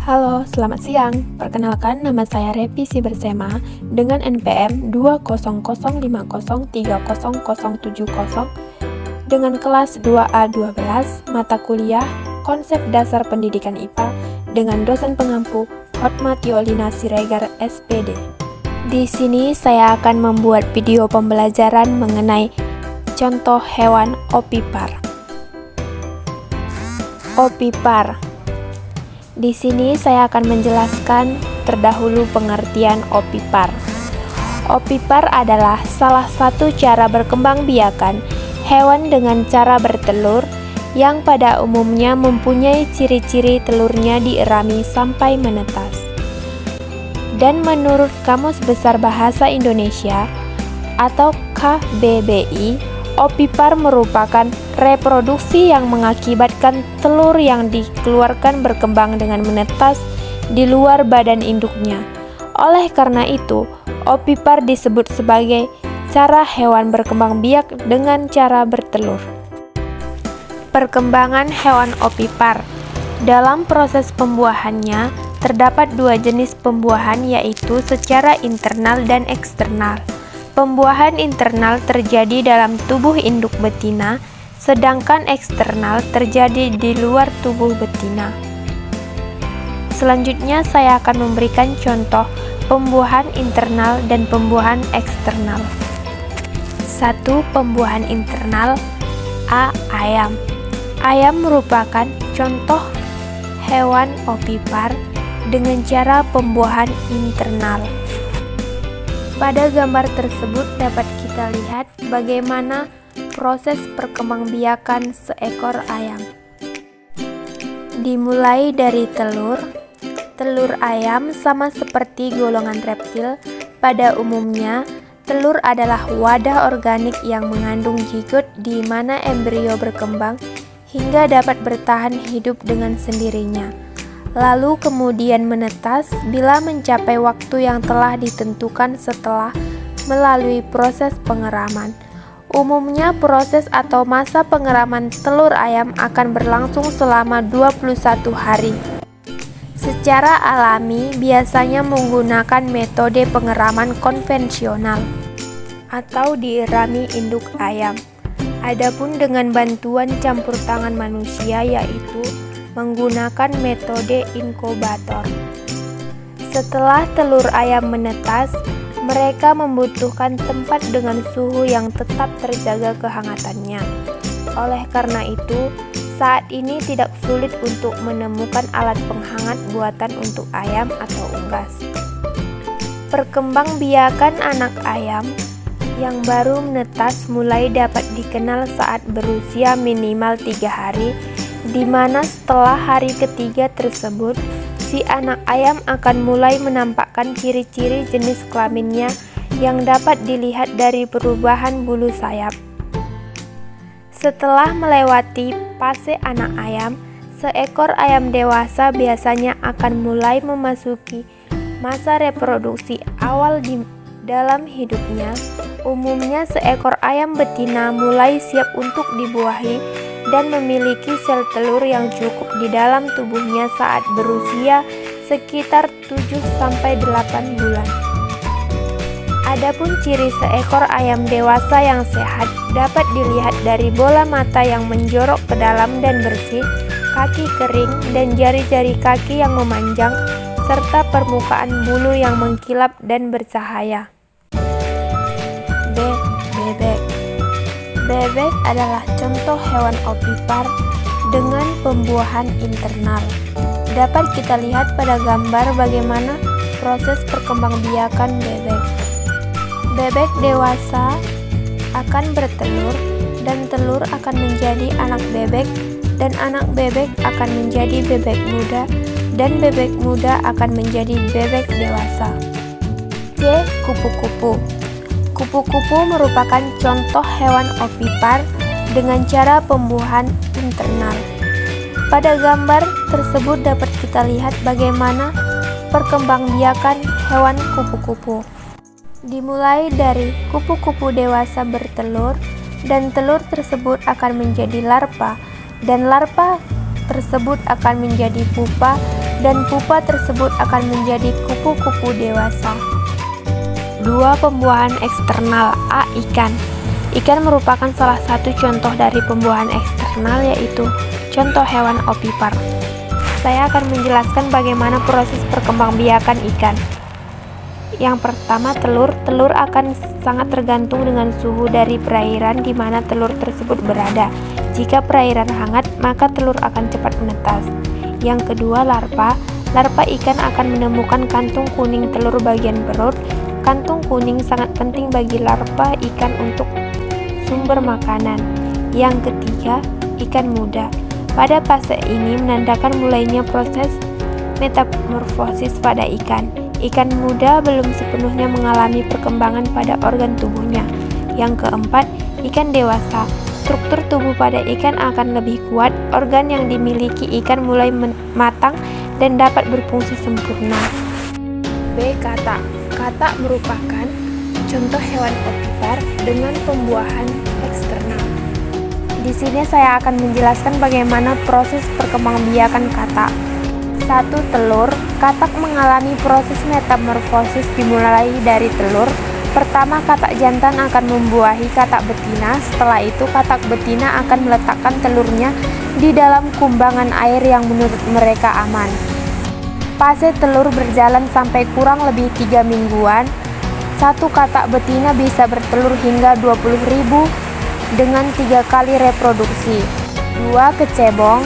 Halo, selamat siang. Perkenalkan, nama saya Repi Sibersema dengan NPM 20050300770 dengan kelas 2A12 mata kuliah Konsep Dasar Pendidikan IPA dengan dosen pengampu Hotmat Yolina Siregar, SPD. Di sini saya akan membuat video pembelajaran mengenai contoh hewan opipar. Opipar. Di sini saya akan menjelaskan terdahulu pengertian opipar. Opipar adalah salah satu cara berkembang biakan hewan dengan cara bertelur yang pada umumnya mempunyai ciri-ciri telurnya dierami sampai menetas. Dan menurut Kamus Besar Bahasa Indonesia atau KBBI, opipar merupakan reproduksi yang mengakibatkan telur yang dikeluarkan berkembang dengan menetas di luar badan induknya. Oleh karena itu, opipar disebut sebagai cara hewan berkembang biak dengan cara bertelur. Perkembangan hewan opipar. Dalam proses pembuahannya, terdapat dua jenis pembuahan, yaitu secara internal dan eksternal. Pembuahan internal terjadi dalam tubuh induk betina, sedangkan eksternal terjadi di luar tubuh betina. Selanjutnya saya akan memberikan contoh pembuahan internal dan pembuahan eksternal. 1. Pembuahan internal. A. Ayam. Ayam merupakan contoh hewan opipar dengan cara pembuahan internal. Pada gambar tersebut dapat kita lihat bagaimana proses perkembangbiakan seekor ayam. Dimulai dari telur. Telur ayam sama seperti golongan reptil. Pada umumnya, telur adalah wadah organik yang mengandung zigot di mana embrio berkembang hingga dapat bertahan hidup dengan sendirinya. Lalu kemudian menetas bila mencapai waktu yang telah ditentukan setelah melalui proses pengeraman. Umumnya proses atau masa pengeraman telur ayam akan berlangsung selama 21 hari. Secara alami biasanya menggunakan metode pengeraman konvensional atau dierami induk ayam. Adapun dengan bantuan campur tangan manusia yaitu menggunakan metode inkubator. Setelah telur ayam menetas, mereka membutuhkan tempat dengan suhu yang tetap terjaga kehangatannya. Oleh karena itu, saat ini tidak sulit untuk menemukan alat penghangat buatan untuk ayam atau unggas. Perkembangbiakan anak ayam yang baru menetas mulai dapat dikenal saat berusia minimal 3 hari, di mana setelah hari ketiga tersebut, si anak ayam akan mulai menampakkan ciri-ciri jenis kelaminnya yang dapat dilihat dari perubahan bulu sayap. Setelah melewati fase anak ayam, seekor ayam dewasa biasanya akan mulai memasuki masa reproduksi awal dalam hidupnya. Umumnya seekor ayam betina mulai siap untuk dibuahi dan memiliki sel telur yang cukup di dalam tubuhnya saat berusia sekitar 7-8 bulan. Adapun ciri seekor ayam dewasa yang sehat dapat dilihat dari bola mata yang menjorok ke dalam dan bersih, kaki kering dan jari-jari kaki yang memanjang, serta permukaan bulu yang mengkilap dan bercahaya. B. Bebek. Bebek adalah contoh hewan opipar dengan pembuahan internal. Dapat kita lihat pada gambar bagaimana proses perkembangbiakan bebek. Bebek dewasa akan bertelur dan telur akan menjadi anak bebek dan anak bebek akan menjadi bebek muda dan bebek muda akan menjadi bebek dewasa. C. Kupu-kupu. Kupu-kupu merupakan contoh hewan opipar dengan cara pembuahan internal. Pada gambar tersebut dapat kita lihat bagaimana perkembangbiakan hewan kupu-kupu. Dimulai dari kupu-kupu dewasa bertelur dan telur tersebut akan menjadi larva dan larva tersebut akan menjadi pupa dan pupa tersebut akan menjadi kupu-kupu dewasa. 2. Pembuahan eksternal. A. Ikan. Ikan merupakan salah satu contoh dari pembuahan eksternal, yaitu contoh hewan ovipar. Saya akan menjelaskan bagaimana proses perkembangbiakan ikan. Yang pertama, telur. Telur akan sangat tergantung dengan suhu dari perairan di mana telur tersebut berada. Jika perairan hangat, maka telur akan cepat menetas. Yang kedua, larva. Larva ikan akan menemukan kantung kuning telur bagian perut. Kantung kuning sangat penting bagi larva ikan untuk sumber makanan. Yang ketiga, ikan muda. Pada fase ini menandakan mulainya proses metamorfosis pada ikan. Ikan muda belum sepenuhnya mengalami perkembangan pada organ tubuhnya. Yang keempat, ikan dewasa. Struktur tubuh pada ikan akan lebih kuat, organ yang dimiliki ikan mulai matang dan dapat berfungsi sempurna. B. Katak. Katak merupakan contoh hewan ovipar dengan pembuahan eksternal. Di sini saya akan menjelaskan bagaimana proses perkembangbiakan katak. 1. Telur. Katak mengalami proses metamorfosis dimulai dari telur. Pertama, katak jantan akan membuahi katak betina. Setelah itu, katak betina akan meletakkan telurnya di dalam kumbangan air yang menurut mereka aman. Fase telur berjalan sampai kurang lebih 3 mingguan. Satu katak betina bisa bertelur hingga 20.000 dengan 3 kali reproduksi. 2. Kecebong.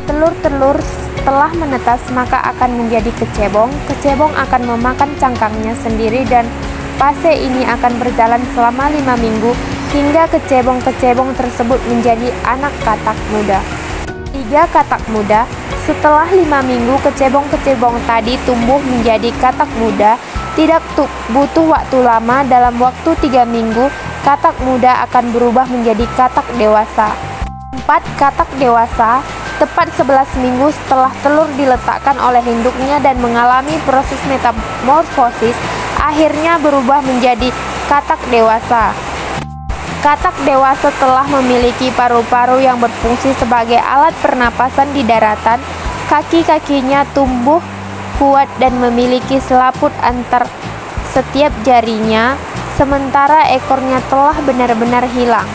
Telur-telur setelah menetas maka akan menjadi kecebong. Kecebong akan memakan cangkangnya sendiri dan fase ini akan berjalan selama 5 minggu hingga kecebong-kecebong tersebut menjadi anak katak muda. 3. Katak muda. Setelah 5 minggu kecebong-kecebong tadi tumbuh menjadi katak muda. Tidak butuh waktu lama, dalam waktu 3 minggu katak muda akan berubah menjadi katak dewasa. 4. Katak dewasa. Tepat 11 minggu setelah telur diletakkan oleh induknya dan mengalami proses metamorfosis, akhirnya berubah menjadi katak dewasa. Katak dewasa telah memiliki paru-paru yang berfungsi sebagai alat pernapasan di daratan. Kaki-kakinya tumbuh kuat dan memiliki selaput antar setiap jarinya, sementara ekornya telah benar-benar hilang.